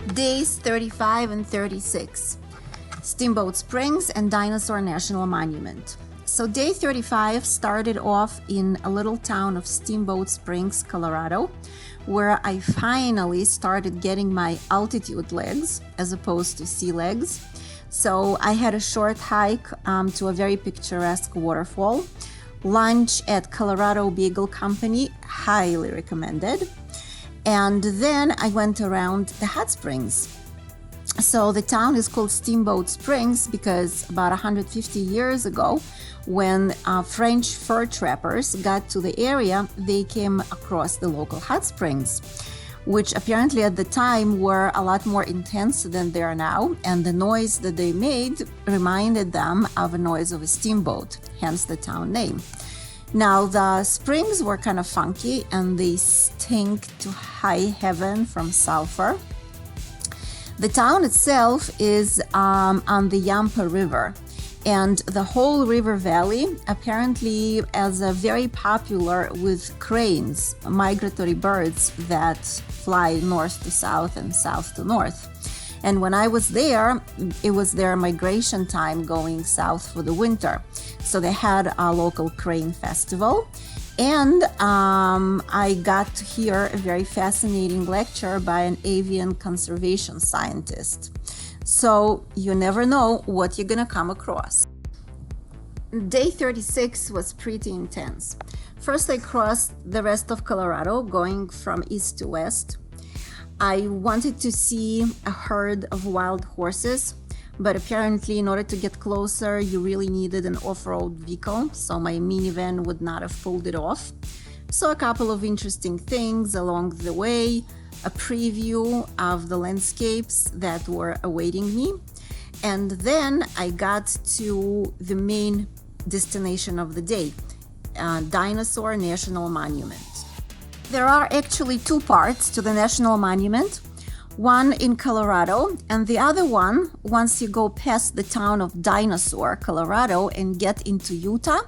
Days 35 and 36, Steamboat Springs and Dinosaur National Monument. So day 35 started off in a little town of Steamboat Springs, Colorado, where I finally started getting my altitude legs as opposed to sea legs. So I had a short hike to a very picturesque waterfall, lunch at Colorado Beagle Company, highly recommended. And then I went around the hot springs. So the town is called Steamboat Springs because about 150 years ago, when French fur trappers got to the area, they came across the local hot springs, which apparently at the time were a lot more intense than they are now, and the noise that they made reminded them of a noise of a steamboat, hence the town name. Now, the springs were kind of funky and they stink to high heaven from sulfur. The town itself is on the Yampa River, and the whole river valley apparently is very popular with cranes, migratory birds that fly north to south and south to north. And when I was there, it was their migration time going south for the winter. So they had a local crane festival. And I got to hear a very fascinating lecture by an avian conservation scientist. So you never know what you're gonna come across. Day 36 was pretty intense. First, I crossed the rest of Colorado, going from east to west. I wanted to see a herd of wild horses, but apparently in order to get closer, you really needed an off-road vehicle, so my minivan would not have pulled it off. So a couple of interesting things along the way, a preview of the landscapes that were awaiting me, and then I got to the main destination of the day, Dinosaur National Monument. There are actually two parts to the National Monument, one in Colorado, and the other one, once you go past the town of Dinosaur, Colorado, and get into Utah,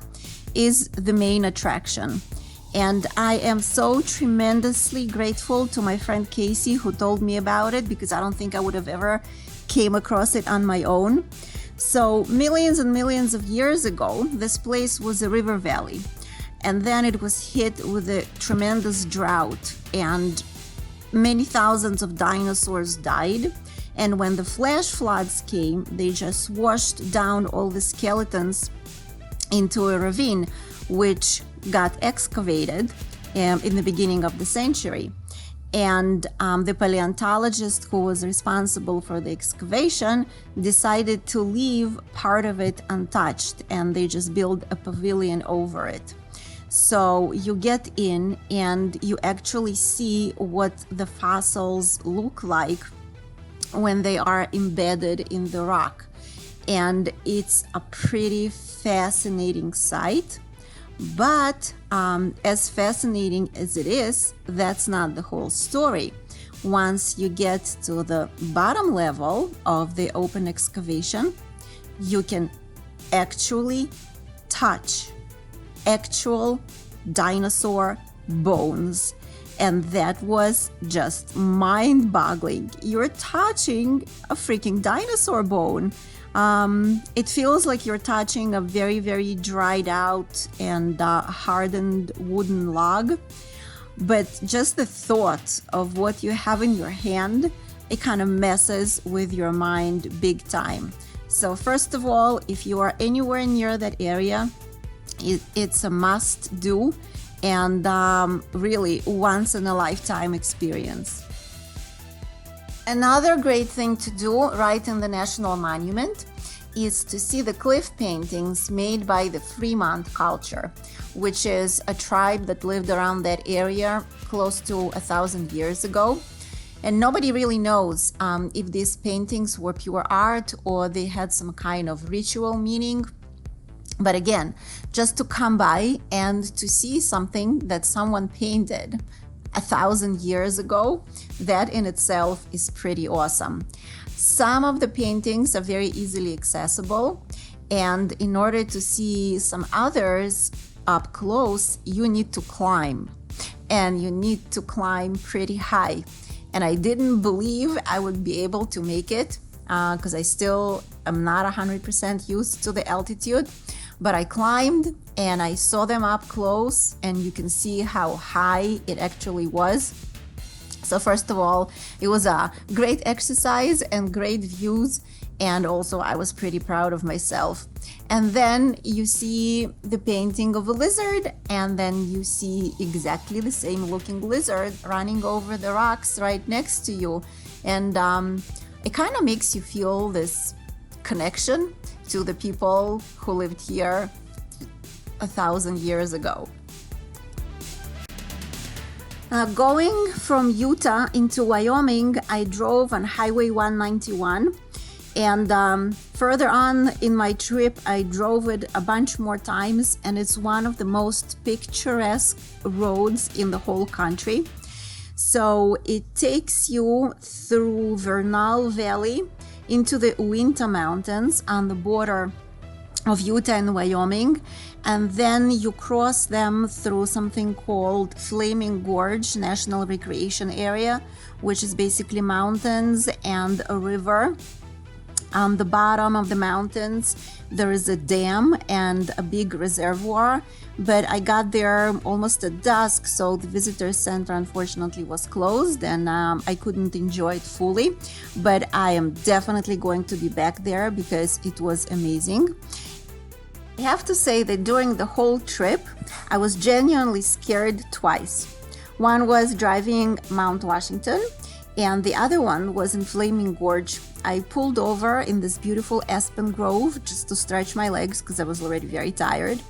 is the main attraction. And I am so tremendously grateful to my friend Casey who told me about it, because I don't think I would have ever came across it on my own. So millions and millions of years ago, this place was a river valley. And then it was hit with a tremendous drought, and many thousands of dinosaurs died. And when the flash floods came, they just washed down all the skeletons into a ravine, which got excavated in the beginning of the century. And the paleontologist who was responsible for the excavation decided to leave part of it untouched, and they just built a pavilion over it. So you get in and you actually see what the fossils look like when they are embedded in the rock. And it's a pretty fascinating sight. But as fascinating as it is, that's not the whole story. Once you get to the bottom level of the open excavation, you can actually touch actual dinosaur bones, and that was just mind-boggling. You're touching a freaking dinosaur bone. It feels like you're touching a very, very dried out and hardened wooden log, but just the thought of what you have in your hand, it kind of messes with your mind big time. So first of all, if you are anywhere near that area, it's a must-do and really once-in-a-lifetime experience. Another great thing to do right in the National Monument is to see the cliff paintings made by the Fremont culture, which is a tribe that lived around that area close to 1,000 years ago. And nobody really knows if these paintings were pure art or they had some kind of ritual meaning. But again, just to come by and to see something that someone painted 1,000 years ago, that in itself is pretty awesome. Some of the paintings are very easily accessible, and in order to see some others up close, you need to climb, and you need to climb pretty high. and I didn't believe I would be able to make it because I still am not 100% used to the altitude. But I climbed and I saw them up close, and you can see how high it actually was. So first of all, it was a great exercise and great views, and also I was pretty proud of myself. And then you see the painting of a lizard, and then you see exactly the same looking lizard running over the rocks right next to you. And it kind of makes you feel this connection to the people who lived here 1,000 years ago. Going from Utah into Wyoming, I drove on Highway 191, and further on in my trip, I drove it a bunch more times, and it's one of the most picturesque roads in the whole country. So it takes you through Vernal Valley into the Uinta Mountains on the border of Utah and Wyoming, and then you cross them through something called Flaming Gorge National Recreation Area, which is basically mountains and a river. On the bottom of the mountains, there is a dam and a big reservoir, but I got there almost at dusk, so the visitor center unfortunately was closed, and I couldn't enjoy it fully, but I am definitely going to be back there because it was amazing. I have to say that during the whole trip, I was genuinely scared twice. One was driving Mount Washington, and the other one was in Flaming Gorge. I pulled over in this beautiful aspen grove just to stretch my legs because I was already very tired.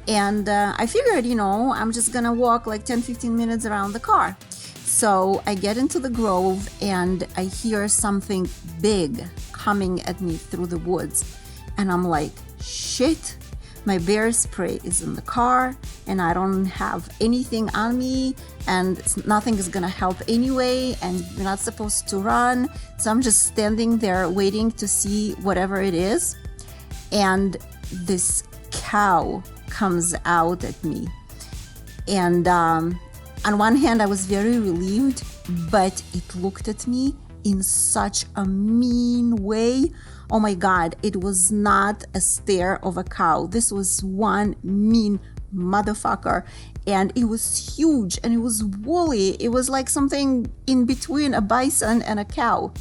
And I figured, I'm just gonna walk like 10-15 minutes around the car. So I get into the grove and I hear something big coming at me through the woods. And I'm like, shit, my bear spray is in the car and I don't have anything on me, and nothing is gonna help anyway, and you're not supposed to run. So I'm just standing there waiting to see whatever it is. And this cow comes out at me. And on one hand, I was very relieved, but it looked at me in such a mean way. Oh my God, it was not a stare of a cow. This was one mean motherfucker, and it was huge and it was woolly. It was like something in between a bison and a cow.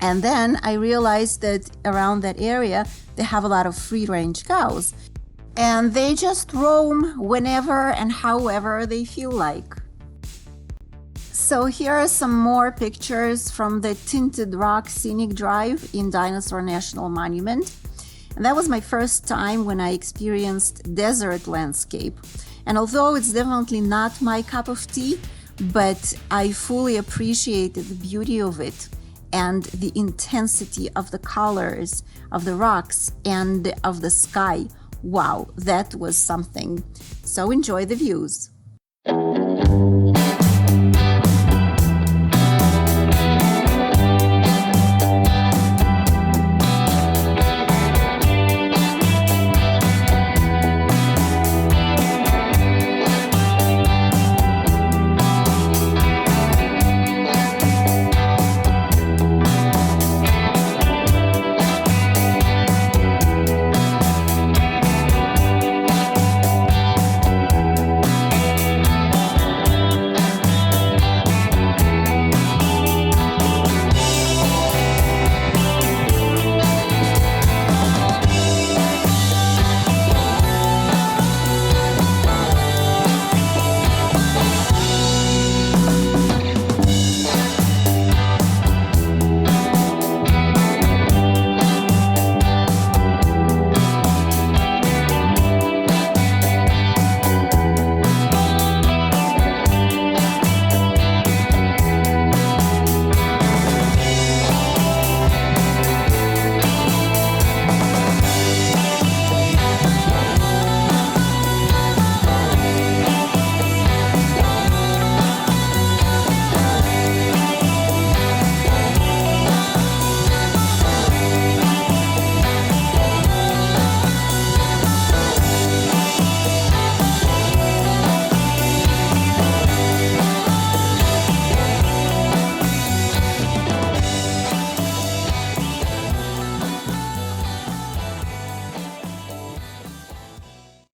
And then I realized that around that area, they have a lot of free-range cows, and they just roam whenever and however they feel like. So here are some more pictures from the Tinted Rock Scenic Drive in Dinosaur National Monument. And that was my first time when I experienced desert landscape. And although it's definitely not my cup of tea, but I fully appreciated the beauty of it and the intensity of the colors of the rocks and of the sky. Wow, that was something. So enjoy the views.